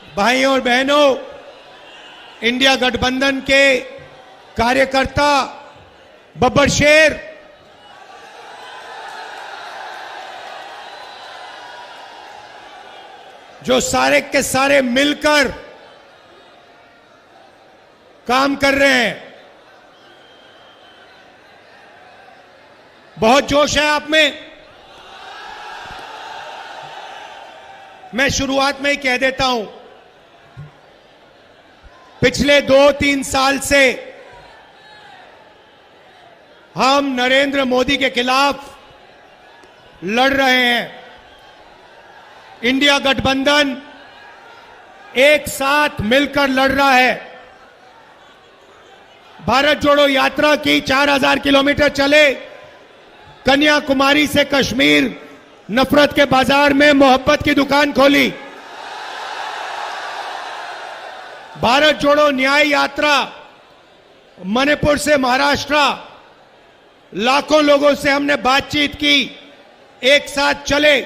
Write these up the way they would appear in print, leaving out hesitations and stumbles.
भाइयों और बहनों, इंडिया गठबंधन के कार्यकर्ता बब्बर शेर जो सारे के सारे मिलकर काम कर रहे हैं, बहुत जोश है आप में। मैं शुरुआत में ही कह देता हूं, पिछले 2-3 साल से हम नरेंद्र मोदी के खिलाफ लड़ रहे हैं। इंडिया गठबंधन एक साथ मिलकर लड़ रहा है। भारत जोड़ो यात्रा की 4000 किलोमीटर चले, कन्याकुमारी से कश्मीर, नफरत के बाजार में मोहब्बत की दुकान खोली। भारत जोड़ो न्याय यात्रा मणिपुर से महाराष्ट्र, लाखों लोगों से हमने बातचीत की, एक साथ चले,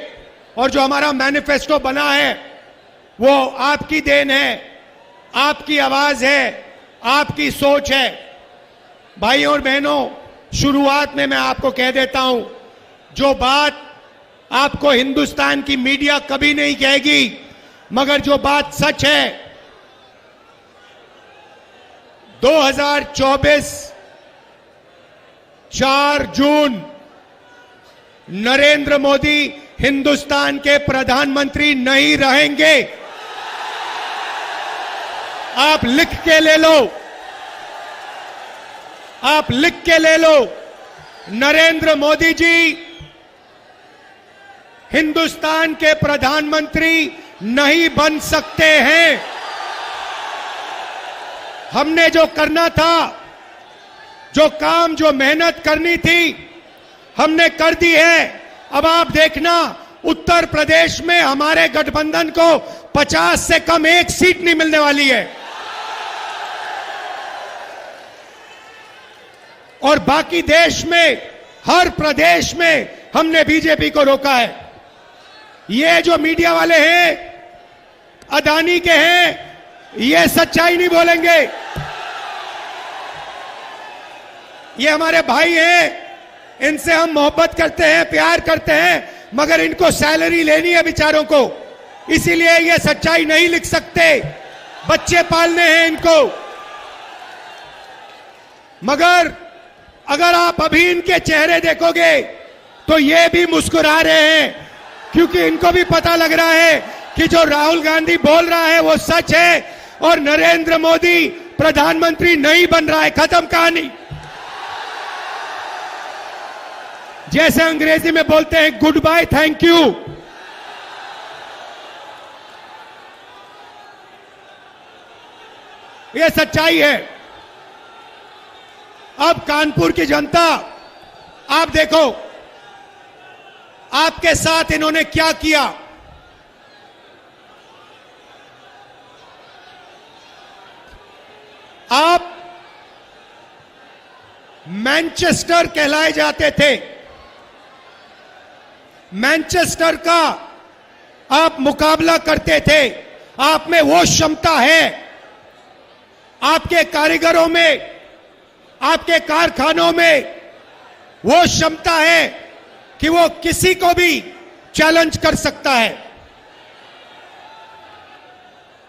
और जो हमारा मैनिफेस्टो बना है वो आपकी देन है, आपकी आवाज है, आपकी सोच है। भाइयों और बहनों, शुरुआत में मैं आपको कह देता हूं, जो बात आपको हिंदुस्तान की मीडिया कभी नहीं कहेगी, मगर जो बात सच है, 2024 4 जून नरेंद्र मोदी हिंदुस्तान के प्रधानमंत्री नहीं रहेंगे। आप लिख के ले लो, आप लिख के ले लो, नरेंद्र मोदी जी हिंदुस्तान के प्रधानमंत्री नहीं बन सकते हैं। हमने जो करना था, जो काम, जो मेहनत करनी थी, हमने कर दी है। अब आप देखना, उत्तर प्रदेश में हमारे गठबंधन को 50 से कम एक सीट नहीं मिलने वाली है, और बाकी देश में हर प्रदेश में हमने बीजेपी को रोका है। ये जो मीडिया वाले हैं, अदानी के हैं, ये सच्चाई नहीं बोलेंगे। ये हमारे भाई हैं, इनसे हम मोहब्बत करते हैं, प्यार करते हैं, मगर इनको सैलरी लेनी है बेचारों को, इसीलिए ये सच्चाई नहीं लिख सकते। बच्चे पालने हैं इनको। मगर अगर आप अभी इनके चेहरे देखोगे तो ये भी मुस्कुरा रहे हैं, क्योंकि इनको भी पता लग रहा है कि जो राहुल गांधी बोल रहा है वो सच है, और नरेंद्र मोदी प्रधानमंत्री नहीं बन रहा है। खत्म कहानी। जैसे अंग्रेजी में बोलते हैं, गुड बाय, थैंक यू। ये सच्चाई है। अब कानपुर की जनता, आप देखो आपके साथ इन्होंने क्या किया। आप मैनचेस्टर कहलाए जाते थे, मैनचेस्टर का आप मुकाबला करते थे। आप में वो क्षमता है, आपके कारीगरों में, आपके कारखानों में वो क्षमता है कि वो किसी को भी चैलेंज कर सकता है।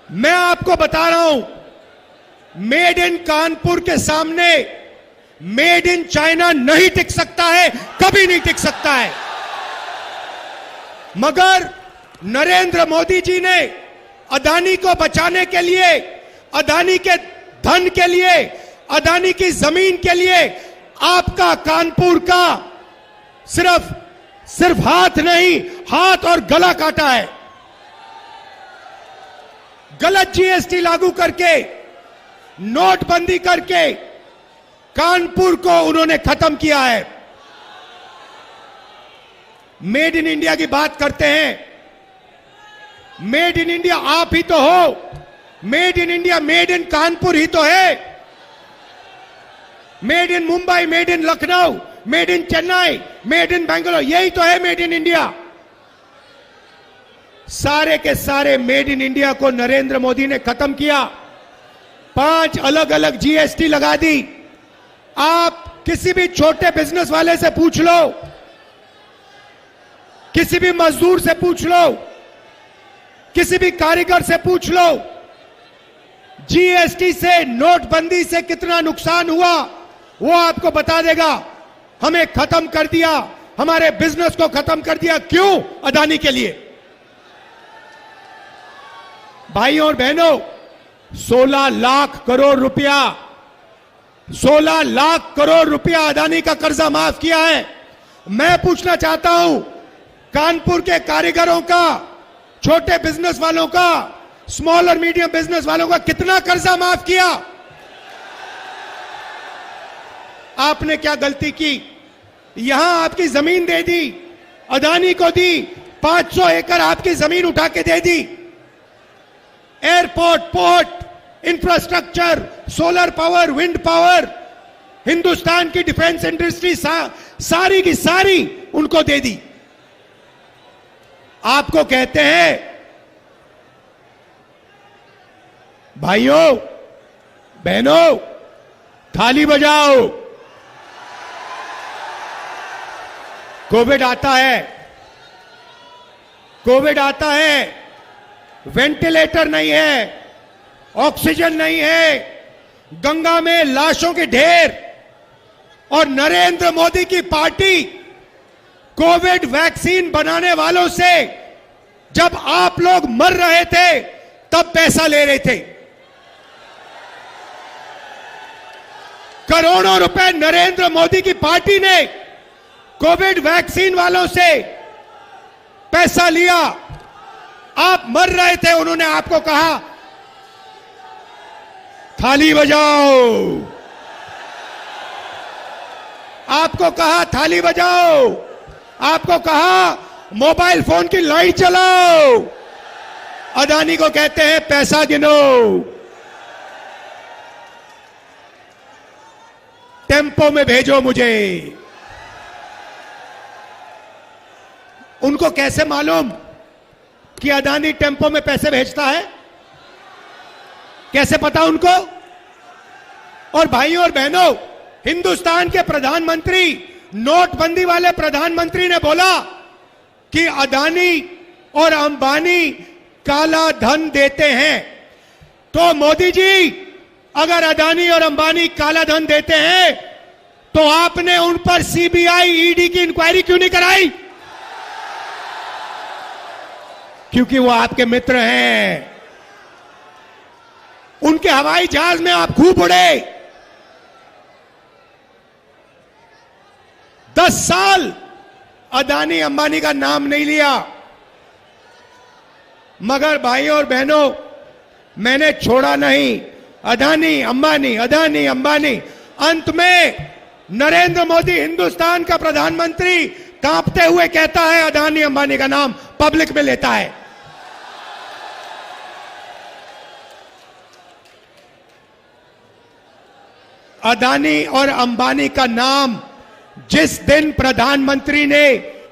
मैं आपको बता रहा हूं, मेड इन कानपुर के सामने मेड इन चाइना नहीं टिक सकता है, कभी नहीं टिक सकता है। मगर नरेंद्र मोदी जी ने अदानी को बचाने के लिए, अदानी के धन के लिए, अदानी की जमीन के लिए आपका कानपुर का सिर्फ हाथ नहीं, हाथ और गला काटा है। गलत जीएसटी लागू करके, नोटबंदी करके कानपुर को उन्होंने खत्म किया है। मेड इन इंडिया की बात करते हैं, मेड इन इंडिया आप ही तो हो। Made in India, made in Kanpur ही तो है। Made in Mumbai, made in Lucknow, made in Chennai, made in Bangalore, यही तो है मेड इन इंडिया। सारे के सारे मेड इन इंडिया को नरेंद्र मोदी ने खत्म किया। 5 अलग अलग जीएसटी लगा दी। आप किसी भी छोटे बिजनेस वाले से पूछ लो, किसी भी मजदूर से पूछ लो, किसी भी कारीगर से पूछ लो, जीएसटी से, नोटबंदी से कितना नुकसान हुआ वो आपको बता देगा। हमें खत्म कर दिया, हमारे बिजनेस को खत्म कर दिया। क्यों? अदानी के लिए। भाइयों और बहनों, 16 लाख करोड़ रुपया, 16 लाख करोड़ रुपया अदानी का कर्जा माफ किया है। मैं पूछना चाहता हूं, कानपुर के कारीगरों का, छोटे बिजनेस वालों का, स्मॉल और मीडियम बिजनेस वालों का कितना कर्जा माफ किया? आपने क्या गलती की? यहां आपकी जमीन दे दी, अदानी को दी, 500 एकड़ आपकी जमीन उठा के दे दी। Airport, port, infrastructure, solar power, wind power, Hindustan की डिफेंस इंडस्ट्री सारी की सारी उनको दे दी। आपको कहते हैं, भाइयों बहनों, थाली बजाओ। कोविड आता है, कोविड आता है, वेंटिलेटर नहीं है, ऑक्सीजन नहीं है, गंगा में लाशों के ढेर, और नरेंद्र मोदी की पार्टी कोविड वैक्सीन बनाने वालों से जब आप लोग मर रहे थे तब पैसा ले रहे थे। करोड़ों रुपए नरेंद्र मोदी की पार्टी ने कोविड वैक्सीन वालों से पैसा लिया। आप मर रहे थे, उन्होंने आपको कहा थाली बजाओ, आपको कहा थाली बजाओ, आपको कहा मोबाइल फोन की लाइट जलाओ। अदानी को कहते हैं पैसा गिनो, टेम्पो में भेजो मुझे। उनको कैसे मालूम कि अदानी टेम्पो में पैसे भेजता है? कैसे पता उनको? और भाइयों और बहनों, हिंदुस्तान के प्रधानमंत्री, नोटबंदी वाले प्रधानमंत्री ने बोला कि अदानी और अंबानी काला धन देते हैं। तो मोदी जी, अगर अदानी और अंबानी काला धन देते हैं तो आपने उन पर सीबीआई, ईडी की इंक्वायरी क्यों नहीं कराई? क्योंकि वो आपके मित्र हैं। उनके हवाई जहाज में आप खूब उड़े। 10 साल अदानी अंबानी का नाम नहीं लिया। मगर भाइयों और बहनों, मैंने छोड़ा नहीं। अदानी अंबानी, अदानी अंबानी। अंत में नरेंद्र मोदी, हिंदुस्तान का प्रधानमंत्री, कांपते हुए कहता है अदानी अंबानी का नाम पब्लिक में लेता है। अदानी और अंबानी का नाम जिस दिन प्रधानमंत्री ने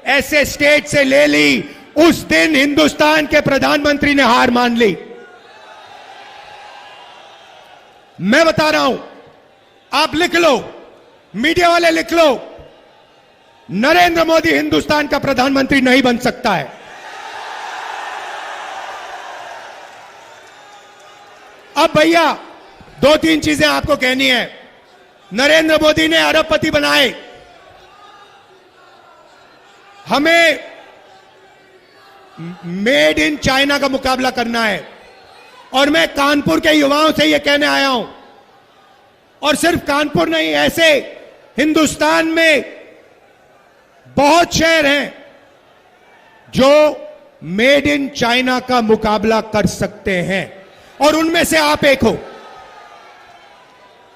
ऐसे स्टेट से ले ली, उस दिन हिंदुस्तान के प्रधानमंत्री ने हार मान ली। मैं बता रहा हूं, आप लिख लो, मीडिया वाले लिख लो, नरेंद्र मोदी हिंदुस्तान का प्रधानमंत्री नहीं बन सकता है। अब भैया 2-3 चीजें आपको कहनी है। नरेंद्र मोदी ने अरबपति बनाए, हमें मेड इन चाइना का मुकाबला करना है। और मैं कानपुर के युवाओं से यह कहने आया हूं, और सिर्फ कानपुर नहीं, ऐसे हिंदुस्तान में बहुत शहर हैं जो मेड इन चाइना का मुकाबला कर सकते हैं, और उनमें से आप एक हो।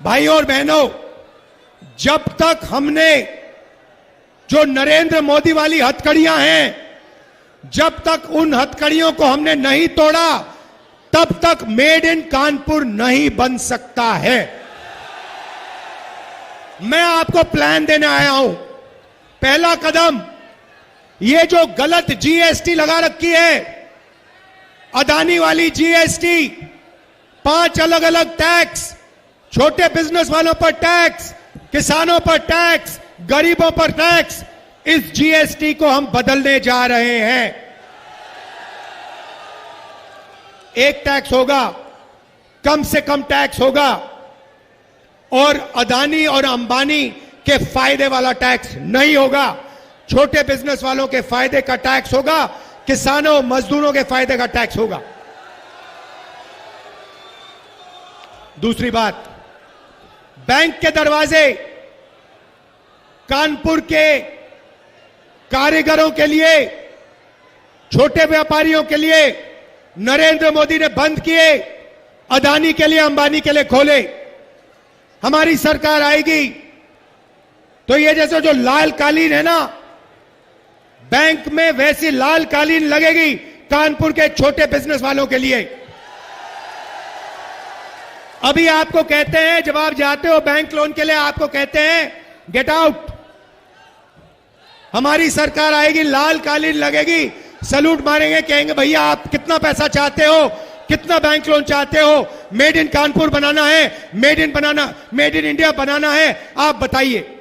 भाइयों और बहनों, जब तक हमने जो नरेंद्र मोदी वाली हथकड़ियां हैं, जब तक उन हथकड़ियों को हमने नहीं तोड़ा, तब तक मेड इन कानपुर नहीं बन सकता है। मैं आपको प्लान देने आया हूं। पहला कदम, ये जो गलत जीएसटी लगा रखी है, अदानी वाली जीएसटी, 5 अलग अलग टैक्स, छोटे बिजनेस वालों पर टैक्स, किसानों पर टैक्स, गरीबों पर टैक्स, इस जीएसटी को हम बदलने जा रहे हैं। एक टैक्स होगा, कम से कम टैक्स होगा, और अदानी और अंबानी के फायदे वाला टैक्स नहीं होगा। छोटे बिजनेस वालों के फायदे का टैक्स होगा, किसानों मजदूरों के फायदे का टैक्स होगा। दूसरी बात, बैंक के दरवाजे कानपुर के कारीगरों के लिए, छोटे व्यापारियों के लिए नरेंद्र मोदी ने बंद किए, अदानी के लिए, अंबानी के लिए खोले। हमारी सरकार आएगी तो ये जैसे जो लाल कालीन है ना बैंक में, वैसी लाल कालीन लगेगी कानपुर के छोटे बिजनेस वालों के लिए। अभी आपको कहते हैं, जब आप जाते हो बैंक लोन के लिए, आपको कहते हैं गेट आउट। हमारी सरकार आएगी, लाल कालीन लगेगी, सलूट मारेंगे, कहेंगे भैया आप कितना पैसा चाहते हो, कितना बैंक लोन चाहते हो, मेड इन कानपुर बनाना है, मेड इन इंडिया बनाना है, आप बताइए।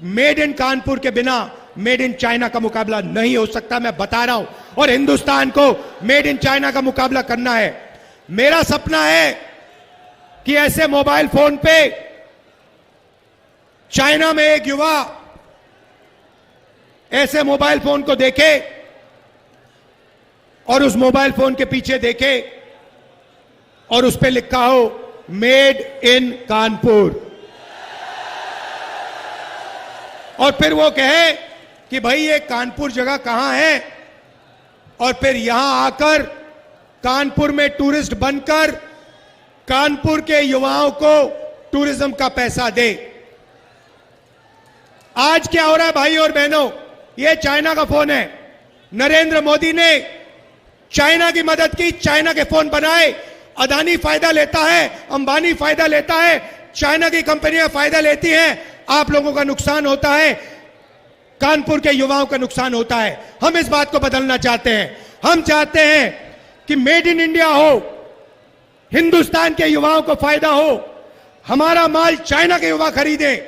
मेड इन कानपुर के बिना मेड इन चाइना का मुकाबला नहीं हो सकता, मैं बता रहा हूं। और हिंदुस्तान को मेड इन चाइना का मुकाबला करना है। मेरा सपना है कि ऐसे मोबाइल फोन पे चाइना में एक युवा ऐसे मोबाइल फोन को देखे और उस मोबाइल फोन के पीछे देखे और उस पे लिखा हो मेड इन कानपुर, और फिर वो कहे कि भाई ये कानपुर जगह कहां है, और फिर यहां आकर कानपुर में टूरिस्ट बनकर कानपुर के युवाओं को टूरिज्म का पैसा दे। आज क्या हो रहा है भाई और बहनों, ये चाइना का फोन है। नरेंद्र मोदी ने चाइना की मदद की, चाइना के फोन बनाए। अदानी फायदा लेता है, अंबानी फायदा लेता है, चाइना की कंपनियां फायदा लेती हैं, आप लोगों का नुकसान होता है, कानपुर के युवाओं का नुकसान होता है। हम इस बात को बदलना चाहते हैं। हम चाहते हैं कि मेड इन इंडिया हो, हिंदुस्तान के युवाओं को फायदा हो, हमारा माल चाइना के युवा खरीदें।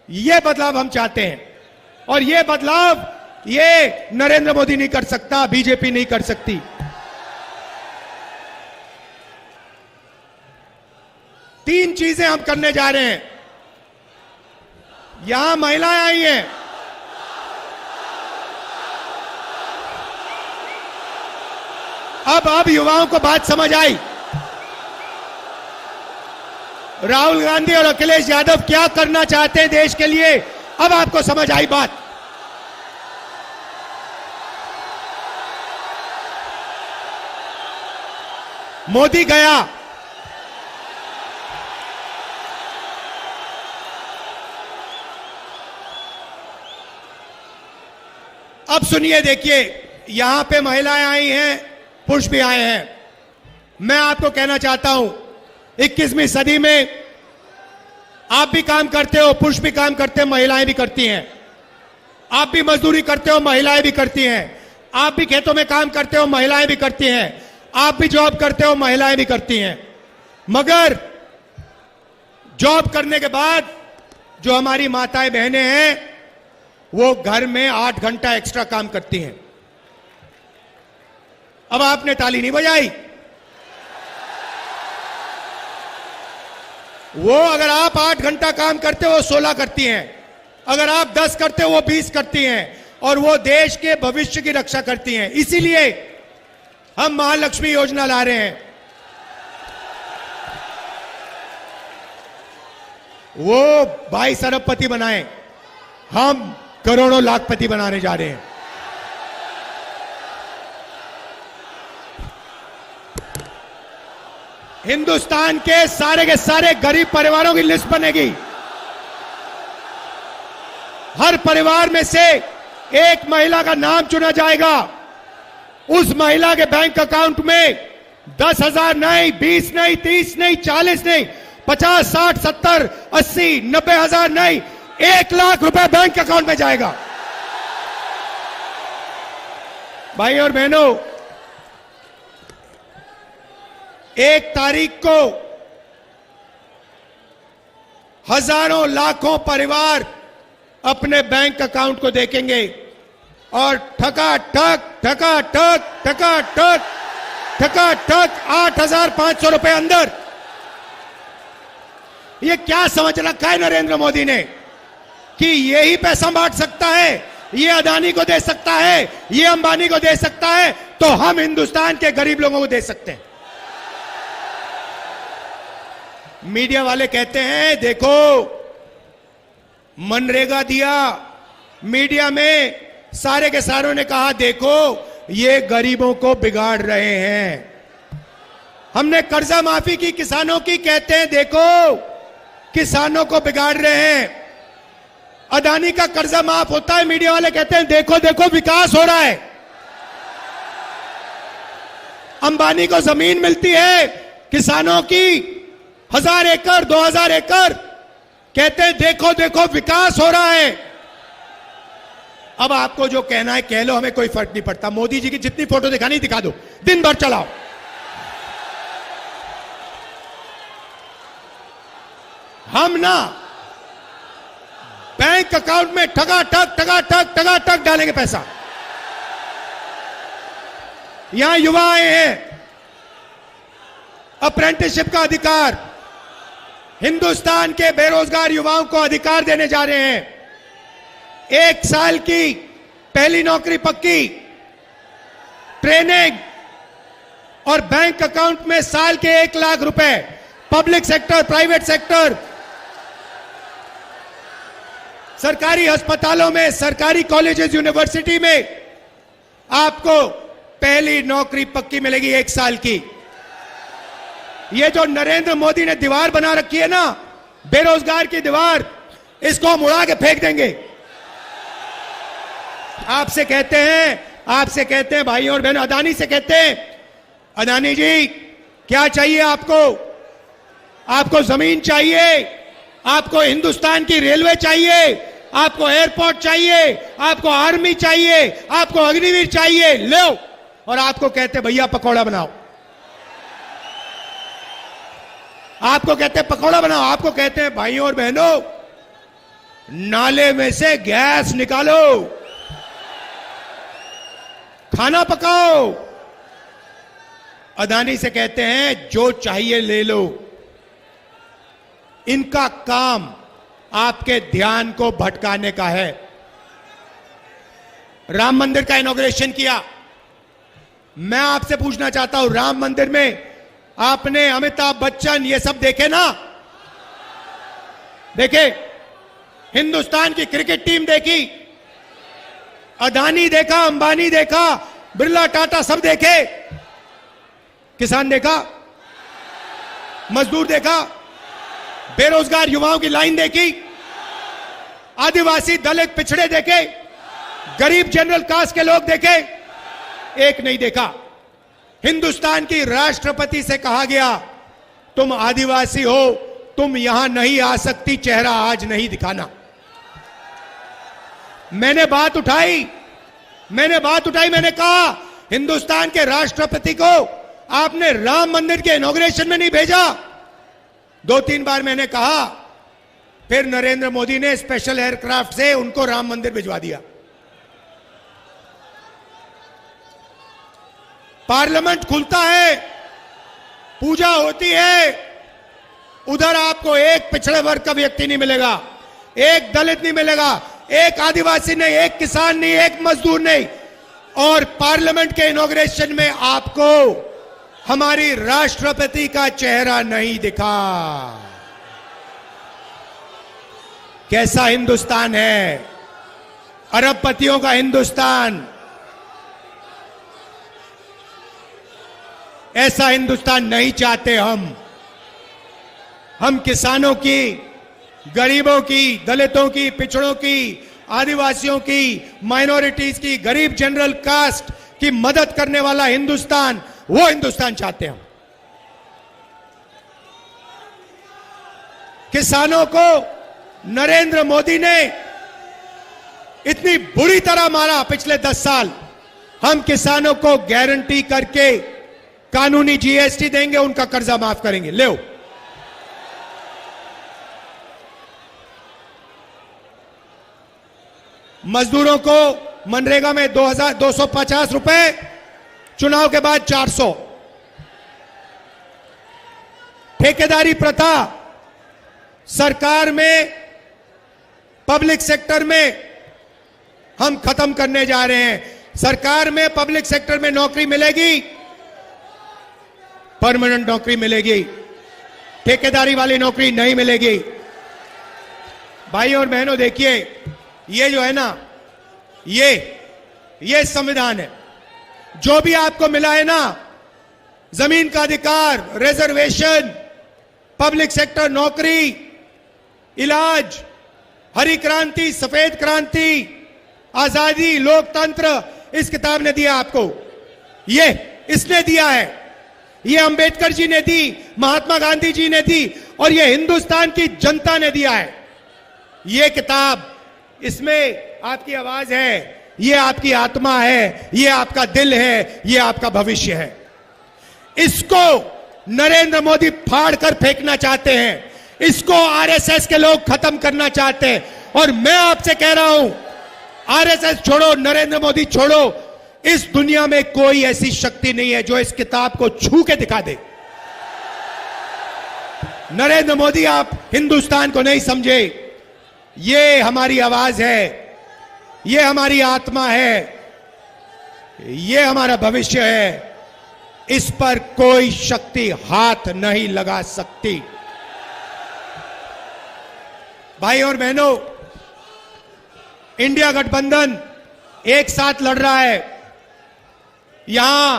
यह बदलाव हम चाहते हैं, और यह बदलाव ये नरेंद्र मोदी नहीं कर सकता, बीजेपी नहीं कर सकती। तीन चीजें हम करने जा रहे हैं। यहां महिलाएं आई हैं, अब युवाओं को बात समझ आई। राहुल गांधी और अखिलेश यादव क्या करना चाहते हैं देश के लिए, अब आपको समझ आई बात। मोदी गया, अब सुनिए, देखिए, यहां पे महिलाएं आई हैं, पुरुष भी आए हैं। मैं आपको कहना चाहता हूं, 21वीं सदी में आप भी काम करते हो, पुरुष भी काम करते हैं, महिलाएं भी करती हैं। आप भी मजदूरी करते हो, महिलाएं भी करती हैं। आप भी खेतों में काम करते हो, महिलाएं भी करती हैं। आप भी जॉब करते हो, महिलाएं भी करती हैं। मगर जॉब करने के बाद जो हमारी माताएं बहनें हैं, वो घर में 8 घंटा एक्स्ट्रा काम करती हैं। अब आपने ताली नहीं बजाई। वो अगर आप 8 घंटा काम करते हो, वो 16 करती हैं। अगर आप 10 करते हो, वो 20 करती हैं, और वो देश के भविष्य की रक्षा करती हैं। इसीलिए हम महालक्ष्मी योजना ला रहे हैं। वो 22 अरबपति बनाए, हम करोड़ों लाखपति बनाने जा रहे हैं। हिंदुस्तान के सारे गरीब परिवारों की लिस्ट बनेगी। हर परिवार में से एक महिला का नाम चुना जाएगा। उस महिला के बैंक अकाउंट में 10,000 नहीं, 20 नहीं, 30 नहीं, 40 नहीं, 50, 60, 70, 80, 90,000 नहीं, 1 लाख रुपए बैंक अकाउंट में जाएगा। भाई और बहनों, 1 तारीख को हजारों लाखों परिवार अपने बैंक अकाउंट को देखेंगे और ठकाठक ठकाठक ठकाठक ठकाठक 8,500 रुपए अंदर। ये क्या समझ रखा है नरेंद्र मोदी ने कि यही पैसा बांट सकता है, ये अदानी को दे सकता है, ये अंबानी को दे सकता है, तो हम हिंदुस्तान के गरीब लोगों को दे सकते हैं। मीडिया वाले कहते हैं देखो मनरेगा दिया, मीडिया में सारे के सारों ने कहा देखो ये गरीबों को बिगाड़ रहे हैं। हमने कर्जा माफी की किसानों की, कहते हैं देखो किसानों को बिगाड़ रहे हैं। अदानी का कर्जा माफ होता है, मीडिया वाले कहते हैं देखो देखो विकास हो रहा है। अंबानी को जमीन मिलती है किसानों की 1000 एकड़ 2000 एकड़, कहते हैं देखो देखो विकास हो रहा है। अब आपको जो कहना है कह लो, हमें कोई फर्क नहीं पड़ता। मोदी जी की जितनी फोटो दिखानी दिखा दो, दिन भर चलाओ। हम ना बैंक अकाउंट में ठगाठक ठगाठक ठगाठक डालेंगे पैसा। यहां युवा आए हैं, अप्रेंटिसशिप का अधिकार, हिंदुस्तान के बेरोजगार युवाओं को अधिकार देने जा रहे हैं। 1 साल की पहली नौकरी पक्की, ट्रेनिंग और बैंक अकाउंट में साल के 1 लाख रुपए। पब्लिक सेक्टर, प्राइवेट सेक्टर, सरकारी अस्पतालों में, सरकारी कॉलेजेस, यूनिवर्सिटी में आपको पहली नौकरी पक्की मिलेगी 1 साल की। ये जो नरेंद्र मोदी ने दीवार बना रखी है ना, बेरोजगार की दीवार, इसको हम उड़ा के फेंक देंगे। आपसे कहते हैं भाई और बहन, अदानी से कहते हैं अदानी जी क्या चाहिए आपको? आपको जमीन चाहिए, आपको हिंदुस्तान की रेलवे चाहिए, आपको एयरपोर्ट चाहिए, आपको आर्मी चाहिए, आपको अग्निवीर चाहिए, लो। और आपको कहते भैया पकौड़ा बनाओ, आपको कहते हैं पकौड़ा बनाओ, आपको कहते हैं भाइयों और बहनों नाले में से गैस निकालो, खाना पकाओ। अदानी से कहते हैं जो चाहिए ले लो। इनका काम आपके ध्यान को भटकाने का है। राम मंदिर का इनॉग्रेशन किया, मैं आपसे पूछना चाहता हूं, राम मंदिर में आपने अमिताभ बच्चन ये सब देखे ना? देखे? हिंदुस्तान की क्रिकेट टीम देखी, अदानी देखा, अंबानी देखा, बिरला, टाटा सब देखे। किसान देखा, मजदूर देखा, बेरोजगार युवाओं की लाइन देखी, आदिवासी, दलित, पिछड़े देखे, गरीब जनरल कास्ट के लोग देखे? एक नहीं देखा। हिंदुस्तान की राष्ट्रपति से कहा गया तुम आदिवासी हो, तुम यहां नहीं आ सकती, चेहरा आज नहीं दिखाना। मैंने बात उठाई, मैंने कहा हिंदुस्तान के राष्ट्रपति को आपने राम मंदिर के इनॉग्रेशन में नहीं भेजा। 2-3 बार मैंने कहा, फिर नरेंद्र मोदी ने स्पेशल एयरक्राफ्ट से उनको राम मंदिर भिजवा दिया। पार्लियामेंट खुलता है, पूजा होती है, उधर आपको एक पिछड़े वर्ग का व्यक्ति नहीं मिलेगा, एक दलित नहीं मिलेगा, एक आदिवासी नहीं, एक किसान नहीं, एक मजदूर नहीं। और पार्लियामेंट के इनॉग्रेशन में आपको हमारी राष्ट्रपति का चेहरा नहीं दिखा। कैसा हिंदुस्तान है? अरबपतियों का हिंदुस्तान। ऐसा हिंदुस्तान नहीं चाहते हम किसानों की, गरीबों की, दलितों की, पिछड़ों की, आदिवासियों की, माइनॉरिटीज की, गरीब जनरल कास्ट की मदद करने वाला हिंदुस्तान, वो हिंदुस्तान चाहते हैं हम। किसानों को नरेंद्र मोदी ने इतनी बुरी तरह मारा पिछले 10 साल, हम किसानों को गारंटी करके कानूनी जीएसटी देंगे, उनका कर्जा माफ करेंगे। ले मजदूरों को मनरेगा में 2250 रुपए, चुनाव के बाद 400। ठेकेदारी प्रथा सरकार में, पब्लिक सेक्टर में हम खत्म करने जा रहे हैं। सरकार में, पब्लिक सेक्टर में नौकरी मिलेगी, परमानेंट नौकरी मिलेगी, ठेकेदारी वाली नौकरी नहीं मिलेगी। भाइयों और बहनों, देखिए, ये जो है ना, ये संविधान है। जो भी आपको मिला है ना, जमीन का अधिकार, रिजर्वेशन, पब्लिक सेक्टर नौकरी, इलाज, हरी क्रांति, सफेद क्रांति, आजादी, लोकतंत्र, इस किताब ने दिया आपको। ये इसने दिया है, ये अंबेडकर जी ने दी, महात्मा गांधी जी ने दी, और ये हिंदुस्तान की जनता ने दिया है। ये किताब, इसमें आपकी आवाज है, ये आपकी आत्मा है, ये आपका दिल है, ये आपका भविष्य है। इसको नरेंद्र मोदी फाड़ कर फेंकना चाहते हैं, इसको आरएसएस के लोग खत्म करना चाहते हैं। और मैं आपसे कह रहा हूं, आरएसएस छोड़ो, नरेंद्र मोदी छोड़ो, इस दुनिया में कोई ऐसी शक्ति नहीं है जो इस किताब को छू के दिखा दे। नरेंद्र मोदी, आप हिंदुस्तान को नहीं समझे। ये हमारी आवाज है, ये हमारी आत्मा है, ये हमारा भविष्य है। इस पर कोई शक्ति हाथ नहीं लगा सकती। भाई और बहनों, इंडिया गठबंधन एक साथ लड़ रहा है। यहां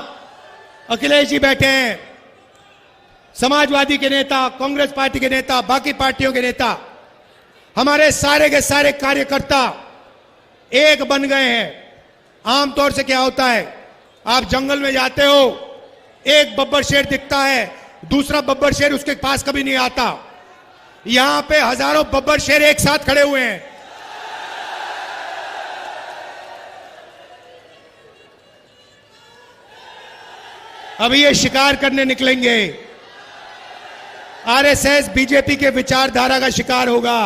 अखिलेश जी बैठे हैं, समाजवादी के नेता, कांग्रेस पार्टी के नेता, बाकी पार्टियों के नेता, हमारे सारे के सारे कार्यकर्ता एक बन गए हैं। आमतौर से क्या होता है, आप जंगल में जाते हो, एक बब्बर शेर दिखता है, दूसरा बब्बर शेर उसके पास कभी नहीं आता। यहां पे हजारों बब्बर शेर एक साथ खड़े हुए हैं। अब ये शिकार करने निकलेंगे। आरएसएस, बीजेपी के विचारधारा का शिकार होगा।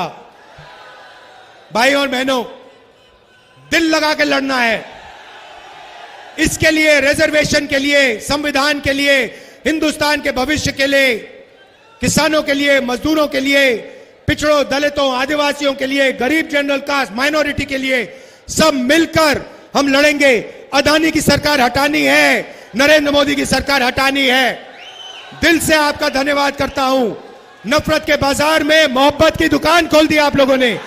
भाई और बहनों, दिल लगा के लड़ना है। इसके लिए, रिजर्वेशन के लिए, संविधान के लिए, हिंदुस्तान के भविष्य के लिए, किसानों के लिए, मजदूरों के लिए, पिछड़ों, दलितों, आदिवासियों के लिए, गरीब, जनरल कास्ट, माइनॉरिटी के लिए, सब मिलकर हम लड़ेंगे। अदानी की सरकार हटानी है, नरेंद्र मोदी की सरकार हटानी है। दिल से आपका धन्यवाद करता हूं। नफरत के बाजार में मोहब्बत की दुकान खोल दी आप लोगों ने।